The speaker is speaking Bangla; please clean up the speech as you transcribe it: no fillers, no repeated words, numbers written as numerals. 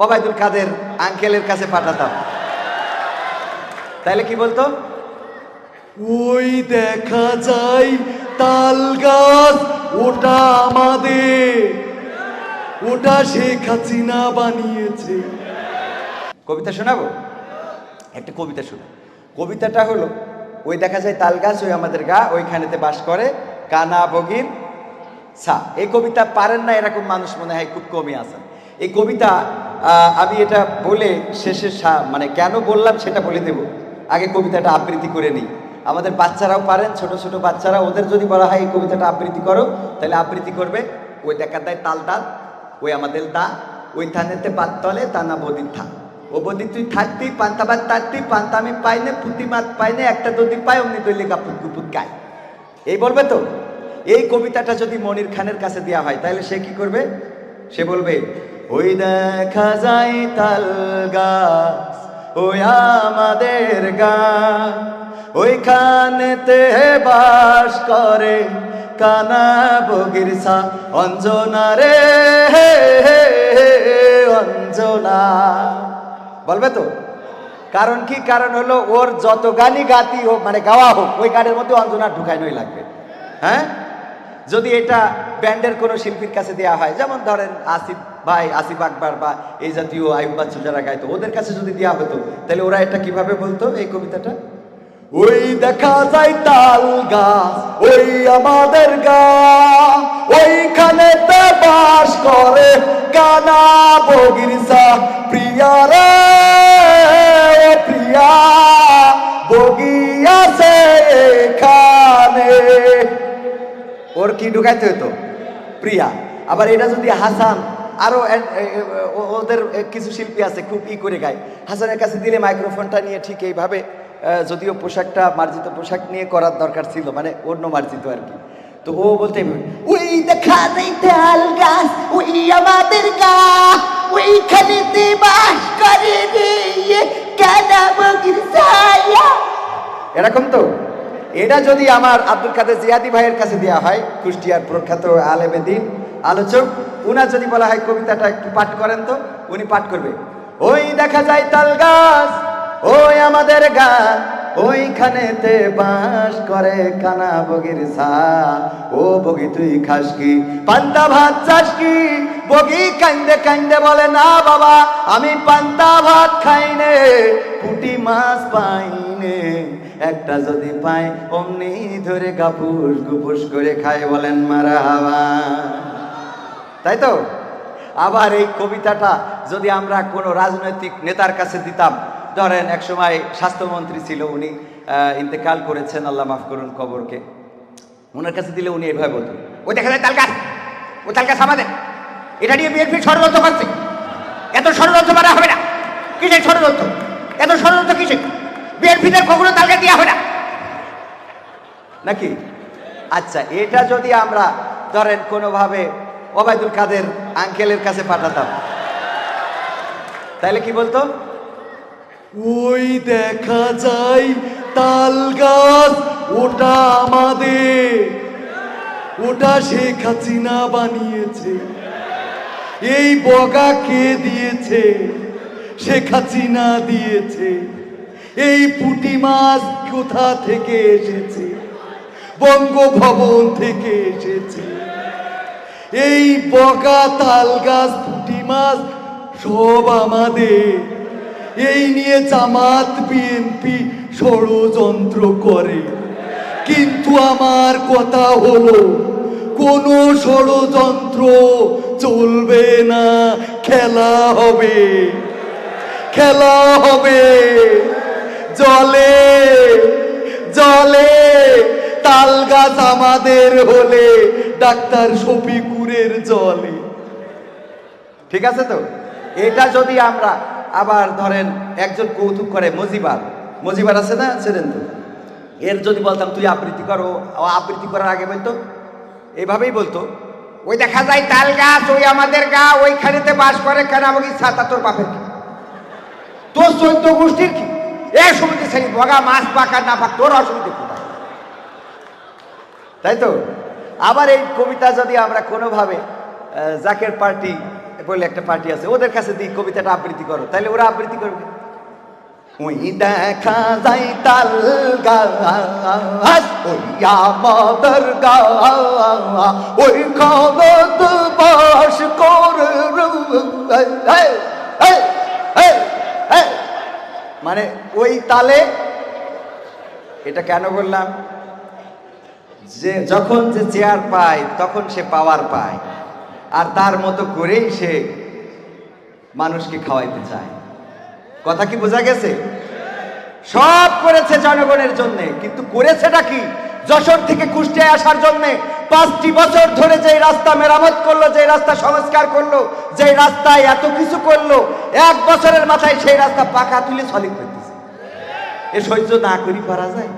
ওবায়দুল কাদের আঙ্কেলের কাছে পাঠাতাম, তাহলে কি বলতো? ওই দেখা যায় তাল গাছ, ওটা আমাদের, ওটা শেখ হাসিনা বানিয়েছে। কবিতা শোনাবো? একটা কবিতা শোনো। কবিতাটা হলো, ওই দেখা যায় তাল গাছ, ওই আমাদের গা, ওইখানেতে বাস করে কানা বগির ছা। এই কবিতা পারেন না এরকম মানুষ মনে হয় খুব কমই আছেন। এই কবিতা আমি এটা বলে শেষে মানে কেন বললাম সেটা বলে দেব, আগে কবিতাটা আবৃত্তি করে নিই। আমাদের বাচ্চারাও পারেন, ছোট ছোট বাচ্চারা, ওদের যদি বলা হয় এই কবিতাটা আবৃত্তি করো, তাহলে আবৃত্তি করবে। ওই দেখা দেয় তাল ডাল, ওই আমাদের দা, ওই থানেতে পাত তলে তানা বদির থা, ও বদি তুই থাকতি পান্তাবাদ তাকতি, পান্তা আমি পাইনে, পুঁতি মাত পাইনে, একটা যদি পাই অমনি দৈলে গাপুত গুপুত গায়। এই বলবে তো? এই কবিতাটা যদি মনির খানের কাছে দেওয়া হয়, তাহলে সে কি করবে? সে বলবে, ওই দেখা যায় তাল গাছ, ওই আমাদের গা, ওইখানেতে বাস করে কানা বগির ছা, অঞ্জনা রে অঞ্জনা। বলবে তো? কারণ কি? কারণ হলো ওর যত গানই গাতি হোক, মানে গাওয়া হোক, ওই গানের মধ্যে অঞ্জনা ঢুকাইনই লাগবে। হ্যাঁ, যদি এটা ব্যান্ডের কোনো শিল্পীর কাছে দেওয়া হয়, যেমন ধরেন আসিফ ভাই, আসিফ আকবর বা এই জাতীয় আয়ুব বাচ্চু যারা গাইতো, ওদের কাছে যদি দেওয়া হতো, তাহলে ওরা এটা কিভাবে বলতো এই কবিতাটা? ওই দেখা যায় তাল গাছ, ওই আমাদের গা, ওইখানেতে বাস করে কানা বগির ছা, প্রিয়া রে প্রিয়া বগি আছে এখানে। ওর কি ঢুকাইতে হতো? প্রিয়া। আবার এটা যদি হাসান, আরো ওদের কিছু শিল্পী আছে খুব করে গায়, হাসানের কাছে দিলে মাইক্রোফোনটা নিয়ে ঠিক এইভাবে, যদিও পোশাকটা মার্জিত পোশাক নিয়ে করার দরকার ছিল, মানে অন্য মার্জিত আর কি, তো ও বলতে, ওই দেখা যায় তাল গাছ, ওই আমাদের গা, ওইখানেতে বাস করে রে কানা বগির ছায়া। এরকম তো। এটা যদি আমার আব্দুল কাদের জিয়াদি ভাইয়ের কাছে দেওয়া হয়, কুষ্টিয়ার প্রখ্যাত আলেমে দ্বীন আলোচক, উনার যদি বলা হয় কবিতাটা একটু পাঠ করেন, তো উনি পাঠ করবে, ওই দেখা যায় তাল গাছ, ওই আমাদের গা, ওইখানেতে বাস করে কানা বগির ছা, ও বগি তুই খাস কি পান্তা ভাত চাস কি? বগি কান্দে কান্দে বলে, না বাবা আমি পান্তা ভাত খাইনে, পুঁটি মাছ পাইনে, একটা যদি পাই অমনি ধরে গাপুস গুপুস করে খায়, বলেন মারহাবা। তাই তো? আবার এই কবিতাটা যদি আমরা কোনো রাজনৈতিক নেতার কাছে দিতাম, ধরেন একসময় স্বাস্থ্যমন্ত্রী ছিল, উনি ইন্তেকাল করেছেন, আল্লাহ মাফ করুন কবরকে, ওনার কাছে দিলে উনি এভাবে বলতেন, ওই দেখা যায় তাল গাছ, ও তাল গাছ আমাদের, এটা নিয়ে বিএনপি ষড়যন্ত্র করছে, এত ষড়যন্ত্র মারা হবে না। কিসের ষড়যন্ত্র? এত ষড়যন্ত্র কিসের? বিএনপিদের কখনো তাল গাছ দেওয়া হবে না নাকি? আচ্ছা, এটা যদি আমরা ধরেন কোনোভাবে ওবায়দুল কাদের আঙ্কেলের কাছে পাঠাতাম, তাহলে কি বলতো? ওই দেখা যায় তাল গাছ, ওটা আমাদের, ওটা শেখ হাসিনা বানিয়েছে। এই বগা কে দিয়েছে? শেখ হাসিনা দিয়েছে। এই পুঁটি মাছ কোথা থেকে এসেছে? বঙ্গভবন থেকে এসেছে। এই বগা তাল গাছ পুঁটি মাছ সব আমাদের। এই নিয়ে জামাত বিএনপি ষড়যন্ত্র করে, কিন্তু আমার কথা হলো কোনো ষড়যন্ত্র চলবে না, খেলা হবে, খেলা হবে। জলে জলে তাল গাছ আমাদের হলে ডাক্তার শফিকুরের জলে। ঠিক আছে তো? এটা যদি আমরা আবার ধরেন একজন কৌতুক করে, মজিবার আছে না, ছিলেন তো, এর যদি বলতাম তুই আবৃত্তি করো, আবৃত্তি করার আগে বলতো এইভাবেই বলতো, ওই দেখা যায় তাল গাছ, ওই আমাদের গা, ওইখানেতে বাস করে কানাবগি ছাতা, তোর বাপের কি, তোর 14 গোষ্ঠীর কি, এ সমিতি সেই বগা মাছ পাকা না পাক, তোর অসুবিধা কোথায়? তাই তো? আবার এই কবিতা যদি আমরা কোনোভাবে জাকের পার্টি বলে একটা পার্টি আছে, ওদের কাছে দিই কবিতাটা আবৃত্তি করো, তাহলে ওরা আবৃত্তি করবে। ওই দেখা যায় তাল গাছ ওই আমাদের গা, ওই খবর বাস করে মানে ওই তালে। এটা কেন বললাম, যে যখন যে চেয়ার পায় তখন সে পাওয়ার পায়, আর তার মতো করেই সে মানুষকে খাওয়াইতে চায়। কথা কি বোঝা গেছে? সব করেছে জনগণের জন্য, কিন্তু করেছেটা কি? যশোর থেকে কুষ্টিয়ায় আসার জন্য 5টি বছর ধরে যে রাস্তা মেরামত করলো, যে রাস্তা সংস্কার করলো, যে রাস্তায় এত কিছু করলো, 1 বছরের মাথায় সেই রাস্তা পাকা তুলে সলিড করতেছে। এ সহ্য না করি পারা যায়?